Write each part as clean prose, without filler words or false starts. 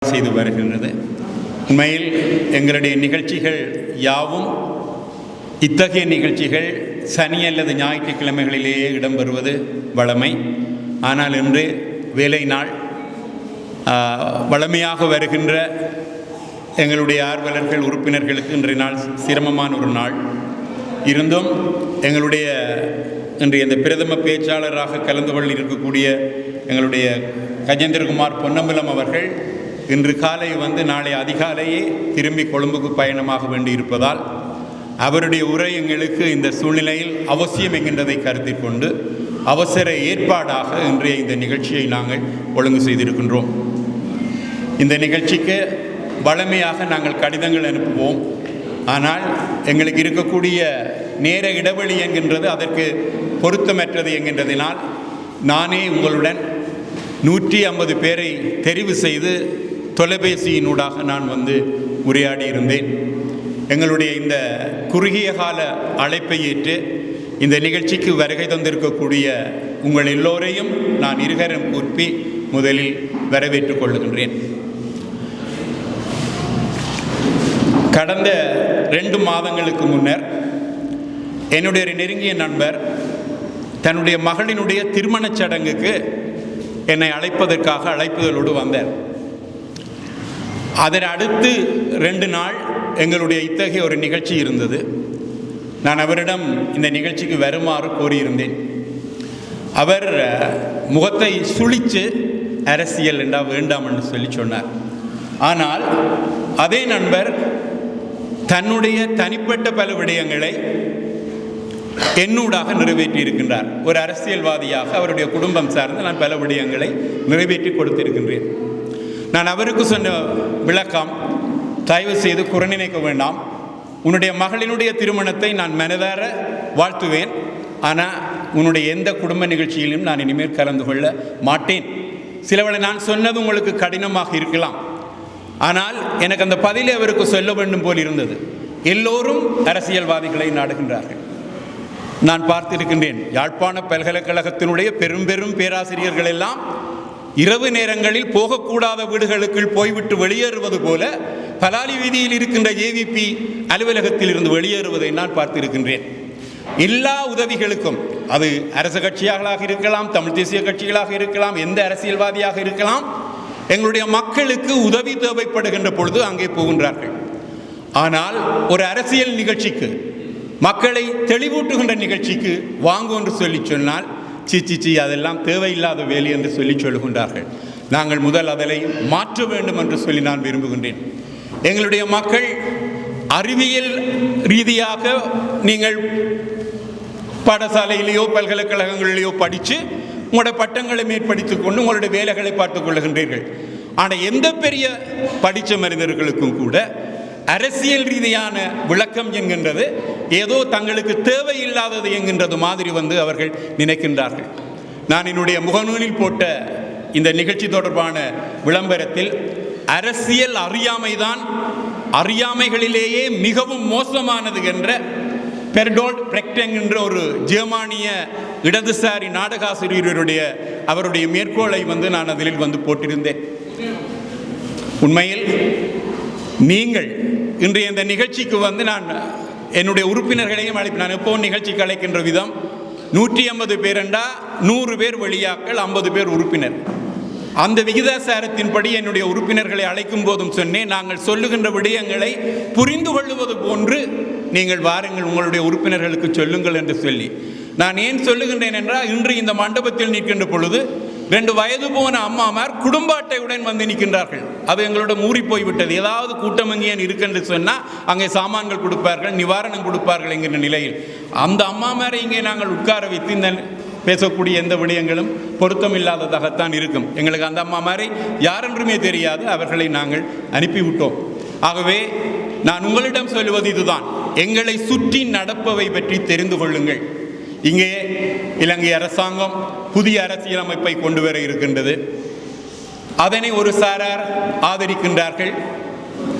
செய்து வருகின்றது. உண்மையில் எங்களுடைய நிகழ்ச்சிகள் யாவும் இத்தகைய நிகழ்ச்சிகள் சனி அல்லது ஞாயிற்றுக்கிழமைகளிலேயே இடம்பெறுவது வழமை. ஆனால் இன்று வேலை நாள், வழமையாக வருகின்ற எங்களுடைய ஆர்வலர்கள் உறுப்பினர்களுக்கு இன்றைய நாள் சிரமமான ஒரு நாள் இருந்தும் எங்களுடைய இன்றைய இந்த பிரதம பேச்சாளராக கலந்து கொள்ள இருக்கக்கூடிய எங்களுடைய கஜேந்திரகுமார் பொன்னம்பலம் அவர்கள் இன்று காலை நாளை அதிகாலையே திரும்பி கொழும்புக்கு பயணமாக வேண்டியிருப்பதால் அவருடைய உரை எங்களுக்கு இந்த சூழ்நிலையில் அவசியம் என்கின்றதை கருத்தில் கொண்டு அவசர ஏற்பாடாக இன்றைய இந்த நிகழ்ச்சியை நாங்கள் ஒழுங்கு செய்திருக்கின்றோம். இந்த நிகழ்ச்சிக்கு வழமையாக நாங்கள் கடிதங்கள் அனுப்புவோம். ஆனால் எங்களுக்கு இருக்கக்கூடிய நேர இடைவெளி என்கின்றது அதற்கு பொருத்தமற்றது என்கின்றதினால் நானே உங்களுடன் 150 பேரை தெரிவு செய்து தொலைபேசியினூடாக நான் உரையாடி இருந்தேன். எங்களுடைய இந்த குறுகிய கால அழைப்பை ஏற்று இந்த நிகழ்ச்சிக்கு வருகை தந்திருக்கக்கூடிய உங்கள் எல்லோரையும் நான் இருகரம் கூப்பி முதலில் வரவேற்றுக் கொள்ளுகின்றேன். கடந்த 2 மாதங்களுக்கு முன்னர் என்னுடைய ஒரு நெருங்கிய நண்பர் தன்னுடைய மகளினுடைய திருமணச் சடங்குக்கு என்னை அழைப்பதற்காக அழைப்புதலோடு வந்தார். அதன் அடுத்து 2 நாள் எங்களுடைய இத்தகைய ஒரு நிகழ்ச்சி இருந்தது. நான் அவரிடம் இந்த நிகழ்ச்சிக்கு வருமாறு கோரியிருந்தேன். அவர் முகத்தை சுழித்து அரசியல் வேண்டாம் என்று சொல்லி சொன்னார். ஆனால் அதே நண்பர் தன்னுடைய தனிப்பட்ட பல விடயங்களை என்னூடாக நிறைவேற்றி இருக்கின்றார். ஒரு அரசியல்வாதியாக அவருடைய குடும்பம் சார்ந்து நான் பல விடயங்களை நிறைவேற்றி கொடுத்திருக்கின்றேன். நான் அவருக்கு சொன்ன விளக்கம், தயவு செய்து குறை நினைக்க வேண்டாம், உன்னுடைய மகளினுடைய திருமணத்தை நான் மனதார வாழ்த்துவேன். ஆனால் உன்னுடைய எந்த குடும்ப நிகழ்ச்சியிலும் நான் இனிமேல் கலந்து கொள்ள மாட்டேன். சிலவளை நான் சொன்னது உங்களுக்கு கடினமாக இருக்கலாம். ஆனால் எனக்கு அந்த பதிலை அவருக்கு சொல்ல வேண்டும் போல் இருந்தது. எல்லோரும் அரசியல்வாதிகளை நாடுகின்றார்கள். நான் பார்த்திருக்கின்றேன். யாழ்ப்பாண பல்கலைக்கழகத்தினுடைய பெரும் பேராசிரியர்கள் எல்லாம் இரவு நேரங்களில் போகக்கூடாத வீடுகளுக்குள் போய்விட்டு வெளியேறுவது போல பலாலி வீதியில் இருக்கின்ற ஏவிபி அலுவலகத்தில் இருந்து வெளியேறுவதை நான் பார்த்திருக்கின்றேன். எல்லா உதவிகளுக்கும், அது அரசு கட்சிகளாக இருக்கலாம், தமிழ் தேசிய கட்சிகளாக இருக்கலாம், எந்த அரசியல்வாதியாக இருக்கலாம், எங்களுடைய மக்களுக்கு உதவி தேவைப்படுகின்ற பொழுது அங்கே போகின்றார்கள். ஆனால் ஒரு அரசியல் நிகழ்ச்சிக்கு, மக்களை தெளிவூட்டுகின்ற நிகழ்ச்சிக்கு வாங்கு என்று சொல்லி சொன்னால் சி அதெல்லாம் தேவையில்லாத வேலை என்று சொல்லி சொல்லுகின்றார்கள். நாங்கள் முதல் அதனை மாற்ற வேண்டும் என்று சொல்லி நான் விரும்புகின்றேன். எங்களுடைய மக்கள் அறிவியல் ரீதியாக நீங்கள் பாடசாலையிலேயோ பல்கலைக்கழகங்களிலேயோ படித்து உங்களுடைய பட்டங்களை மேற்படுத்திக் கொண்டு உங்களுடைய வேலைகளை பார்த்துக் கொள்ளுகின்றீர்கள். ஆனால் எந்த பெரிய படித்த மனிதர்களுக்கும் கூட அரசியல் ரீதியான விளக்கம் என்கின்றது ஏதோ தங்களுக்கு தேவையில்லாதது என்கின்றது மாதிரி அவர்கள் நினைக்கின்றார்கள். நான் என்னுடைய முகநூலில் போட்ட இந்த நிகழ்ச்சி தொடர்பான விளம்பரத்தில் அரசியல் அறியாமைதான் அறியாமைகளிலேயே மிகவும் மோசமானது என்ற பெர்டோல்ட் பிரெக்ட் என்கின்ற ஒரு ஜெர்மானிய இடதுசாரி நாடகாசிரியருடைய அவருடைய மேற்கோளை நான் அதில் போட்டிருந்தேன். உண்மையில் நீங்கள் இன்றைய இந்த நிகழ்ச்சிக்கு நான் என்னுடைய உறுப்பினர்களையும் அழைப்பு, நான் எப்போவும் நிகழ்ச்சிக்கு அழைக்கின்ற விதம் 150 பேருண்டா 100 பேர் வெளியாக்கள், 50 பேர் உறுப்பினர். அந்த விகிதாசாரத்தின்படி என்னுடைய உறுப்பினர்களை அழைக்கும் போதும் சொன்னேன், நாங்கள் சொல்லுகின்ற விடயங்களை புரிந்து கொள்ளுவது போன்று நீங்கள் வாருங்கள், உங்களுடைய உறுப்பினர்களுக்கு சொல்லுங்கள் என்று சொல்லி. நான் ஏன் சொல்லுகின்றேன் என்றால், இன்று இந்த மண்டபத்தில் நிற்கின்ற பொழுது 2 வயது போன அம்மாமார் குடும்ப அட்டையுடன் நிற்கின்றார்கள். அது எங்களோட மூறி போய்விட்டது. ஏதாவது கூட்டம் அங்கேயே இருக்குன்னு சொன்னால் அங்கே சாமான்கள் கொடுப்பார்கள், நிவாரணம் கொடுப்பார்கள் என்கிற நிலையில் அந்த அம்மாமாரை இங்கே நாங்கள் உட்கார வைத்து இந்த பேசக்கூடிய எந்த விடயங்களும் பொருத்தமில்லாததாகத்தான் இருக்கும். எங்களுக்கு அந்த அம்மாமாரை யாரென்றுமே தெரியாது, அவர்களை நாங்கள் அனுப்பிவிட்டோம். ஆகவே நான் உங்களிடம் சொல்லுவது இதுதான், எங்களை சுற்றி நடப்பவை பற்றி தெரிந்து கொள்ளுங்கள். இங்கே இலங்கை அரசாங்கம் புதிய அரசியலமைப்பை கொண்டு வர இருக்கின்றது. அதனை ஒரு சாரார் ஆதரிக்கின்றார்கள்.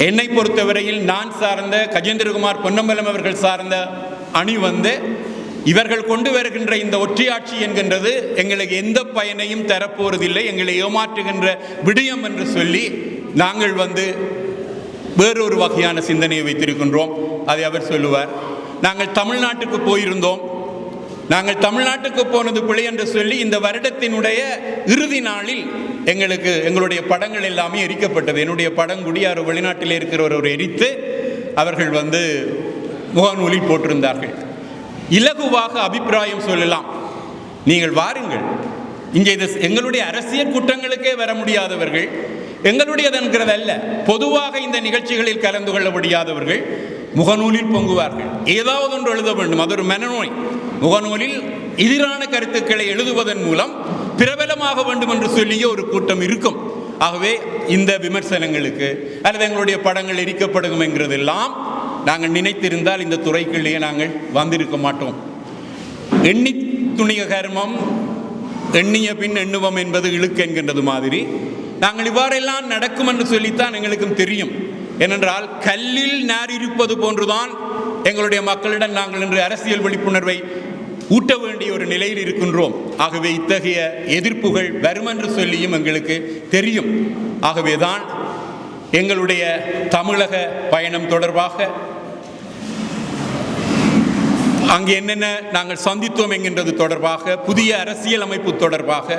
என்னை பொறுத்தவரையில் நான் சார்ந்த கஜேந்திரகுமார் பொன்னம்பலம் அவர்கள் சார்ந்த அணி இவர்கள் கொண்டு வருகின்ற இந்த ஒற்றையாட்சி என்கின்றது எங்களுக்கு எந்த பயனையும் தரப்போவதில்லை, எங்களை ஏமாற்றுகின்ற விடயம் என்று சொல்லி நாங்கள் வேறொரு வகையான சிந்தனையை வைத்திருக்கின்றோம். அதை அவர் சொல்லுவார். நாங்கள் தமிழ்நாட்டுக்கு போயிருந்தோம். நாங்கள் தமிழ்நாட்டுக்கு போனது பிழை என்று சொல்லி இந்த வருடத்தினுடைய இறுதி நாளில் எங்களுடைய படங்கள் எல்லாமே எரிக்கப்பட்டது. என்னுடைய படங்குடி யாரோ வெளிநாட்டில் இருக்கிறவர் எரித்து அவர்கள் முகநூலில் போட்டிருந்தார்கள். இலகுவாக அபிப்பிராயம் சொல்லலாம். நீங்கள் வாருங்கள், இங்கே இது எங்களுடைய அரசியல் குற்றங்களுக்கே வர முடியாதவர்கள், எங்களுடையதென்கிறதல்ல, பொதுவாக இந்த நிகழ்ச்சிகளில் கலந்து கொள்ள முடியாதவர்கள் முகநூலில் பொங்குவார்கள். ஏதாவது ஒன்று எழுத வேண்டும், அது ஒரு மனநோய். முகநூலில் எதிரான கருத்துக்களை எழுதுவதன் மூலம் பிரபலமாக வேண்டும் என்று சொல்லிய ஒரு கூட்டம் இருக்கும். ஆகவே இந்த விமர்சனங்களுக்கு அல்லது எங்களுடைய படங்கள் எரிக்கப்படும் என்கிறதெல்லாம் நாங்கள் நினைத்திருந்தால் இந்த துறைக்குள்ளேயே நாங்கள் வந்திருக்க மாட்டோம். எண்ணி துணிய கர்மம் எண்ணிய பின் எண்ணுவோம் என்பது இழுக்கு என்கின்றது மாதிரி நாங்கள் இவ்வாறெல்லாம் நடக்கும் என்று சொல்லித்தான் எங்களுக்கும் தெரியும். ஏனென்றால் கல்லில் நார் இருப்பது போன்றுதான் எங்களுடைய மக்களிடம் நாங்கள் இன்று அரசியல் விழிப்புணர்வை ஊட்ட வேண்டிய ஒரு நிலையில் இருக்கின்றோம். ஆகவே இத்தகைய எதிர்ப்புகள் வரும் என்று சொல்லியும் எங்களுக்கு தெரியும். ஆகவேதான் எங்களுடைய தமிழக பயணம் தொடர்பாக அங்கே என்னென்ன நாங்கள் சந்தித்தோம் என்கின்றது தொடர்பாக, புதிய அரசியல் அமைப்பு தொடர்பாக,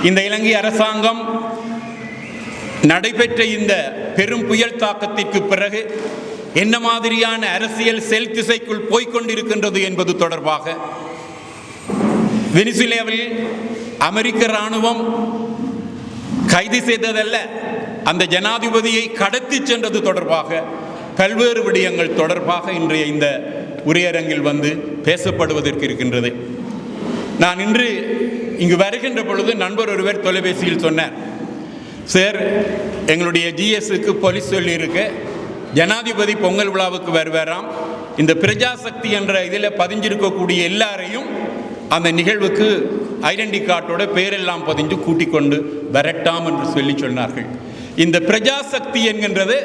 இந்த இலங்கை அரசாங்கம் நடைபெற்ற இந்த பெரும் புயல் தாக்கத்திற்கு பிறகு என்ன மாதிரியான அரசியல் செல் திசைக்குள் போய்கொண்டிருக்கின்றது என்பது தொடர்பாக, வெனிசுவேலாவில் அமெரிக்க இராணுவம் கைது செய்ததல்ல, அந்த ஜனாதிபதியை கடத்தி சென்றது தொடர்பாக பல்வேறு விடயங்கள் தொடர்பாக இன்றைய இந்த உரையரங்கில் பேசப்படுவதற்கு இருக்கின்றது. நான் இன்று இங்கு வருகின்ற பொழுது நண்பர் ஒருவர் தொலைபேசியில் சொன்னார், சார் எங்களுடைய ஜிஎஸ்க்கு போலீஸ் சொல்லியிருக்கு, ஜனாதிபதி பொங்கல் விழாவுக்கு வருவாராம், இந்த பிரஜாசக்தி என்ற இதில் பதிஞ்சிருக்கக்கூடிய எல்லாரையும் அந்த நிகழ்வுக்கு ஐடென்டி கார்டோட பேரெல்லாம் பதிஞ்சு கூட்டிக் கொண்டு வரட்டாம் என்று சொல்லி சொன்னார்கள். இந்த பிரஜாசக்தி என்கின்றது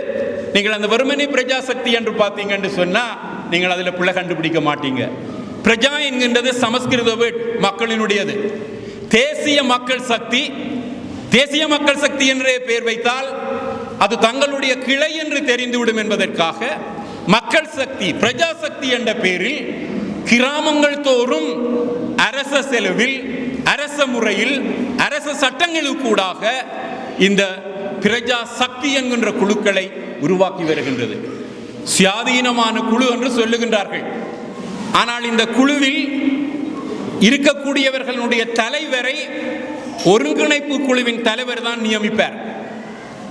நீங்கள் அந்த வெறுமனே பிரஜாசக்தி என்று பார்த்தீங்கன்னு சொன்னால் நீங்கள் அதில் பிள்ளை கண்டுபிடிக்க மாட்டீங்க. பிரஜா என்கின்றது சமஸ்கிருத வேர்ட், மக்களினுடையது. தேசிய மக்கள் சக்தி, தேசிய மக்கள் சக்தி என்றே பெயர் வைத்தால் அது தங்களுடைய கிளை என்று தெரிந்துவிடும் என்பதற்காக மக்கள் சக்தி, பிரஜாசக்தி என்ற பெயரில் கிராமங்கள் தோறும் அரச செலவில், அரச முறையில், அரச சட்டங்களுக்கூடாக இந்த பிரஜா சக்தி என்கின்ற குழுக்களை உருவாக்கி வருகின்றது. சுயாதீனமான குழு என்று சொல்லுகின்றார்கள். ஆனால் இந்த குழுவில் இருக்கக்கூடியவர்களுடைய தலைவரை ஒருங்கிணைப்பு குழுவின் தலைவர் தான் நியமிப்பார்.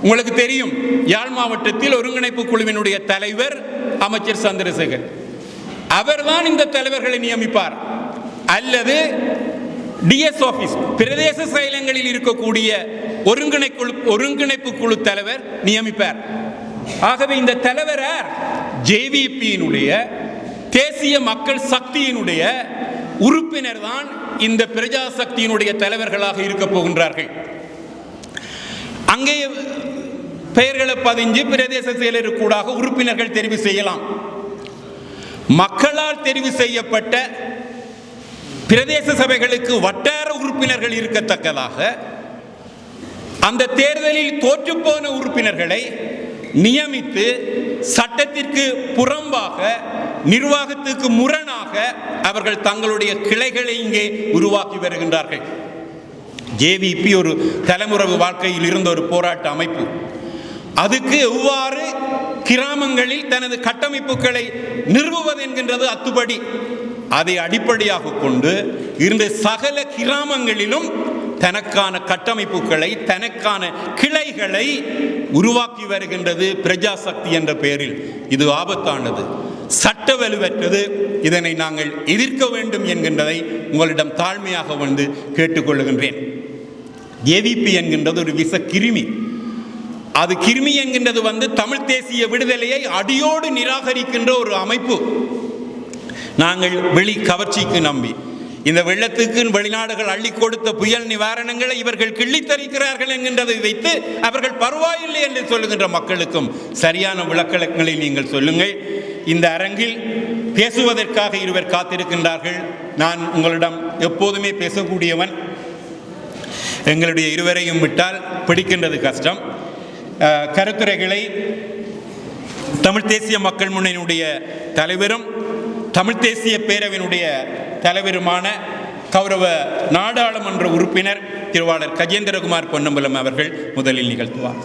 உங்களுக்கு தெரியும், யாழ் மாவட்டத்தில் ஒருங்கிணைப்பு குழுவினுடைய தலைவர் அமைச்சர் சந்திரசேகர். அவர்தான் இந்த தலைவர்களை நியமிப்பார். அல்லது டிஎஸ் ஆபீஸ், பிரதேச செயலகங்களில் இருக்கக்கூடிய ஒருங்கிணைப்பு குழு தலைவர் நியமிப்பார். ஆகவே இந்த தலைவர் ஜேவிபியினுடைய தேசிய மக்கள் சக்தியினுடைய உறுப்பினர் தான் இந்த பிரஜா சக்தியினுடைய தலைவர்களாக இருக்க போகின்றார்கள். அங்கே பெயர்களை பதிஞ்சு பிரதேச செயலருக்கூடாக உறுப்பினர்கள் தெரிவு செய்யலாம். மக்களால் தெரிவு செய்யப்பட்ட பிரதேச சபைகளுக்கு வட்டார உறுப்பினர்கள் இருக்கத்தக்கதாக அந்த தேர்தலில் தோற்றுப்போன உறுப்பினர்களை நியமித்து சட்டத்திற்கு புறம்பாக, நிர்வாகத்துக்கு முரணாக அவர்கள் தங்களுடைய கிளைகளை இங்கே உருவாக்கி வருகின்றார்கள். ஜேவிபி ஒரு தலைமுறை வாழ்க்கையில் இருந்த ஒரு போராட்ட அமைப்பு. அதுக்கு எவ்வாறு கிராமங்களில் தனது கட்டமைப்புகளை நிறுவுவது என்கின்றது அத்துப்படி. அதை அடிப்படையாக கொண்டு இருந்த சகல கிராமங்களிலும் தனக்கான கட்டமைப்புகளை, தனக்கான கிளைகளை உருவாக்கி வருகின்றது பிரஜாசக்தி என்ற பெயரில். இது ஆபத்தானது, சட்ட வலுவற்றது. இதனை நாங்கள் எதிர்க்க வேண்டும் என்கின்றதை உங்களிடம் தாழ்மையாக கேட்டுக்கொள்கின்றேன். ஏவிபி என்கின்றது ஒரு விச கிருமி. அது கிருமி என்கின்றது தமிழ் தேசிய விடுதலையை அடியோடு நிராகரிக்கின்ற ஒரு அமைப்பு. நாங்கள் வெளி கவர்ச்சிக்கு நம்பி இந்த வெள்ளத்துக்கு வெளிநாடுகள் அள்ளி கொடுத்த புயல் நிவாரணங்களை இவர்கள் கிள்ளித்தரிக்கிறார்கள் என்கின்றதை வைத்து அவர்கள் பரவாயில்லை என்று சொல்லுகின்ற மக்களுக்கும் சரியான விளக்கங்களை நீங்கள் சொல்லுங்கள். இந்த அரங்கில் பேசுவதற்காக இருவர் காத்திருக்கின்றார்கள். நான் உங்களிடம் எப்போதுமே பேசக்கூடியவன். எங்களுடைய இருவரையும் விட்டால் பிடிக்கின்றது கஷ்டம். கருத்துரைகளை தமிழ் தேசிய மக்கள் முன்னணியினுடைய தலைவரும் தமிழ் தேசிய பேரவையினுடைய தலைவருமான கௌரவ நாடாளுமன்ற உறுப்பினர் திருவாளர் கஜேந்திரகுமார் பொன்னம்பலம் அவர்கள் முதலில் நிகழ்த்துவார்.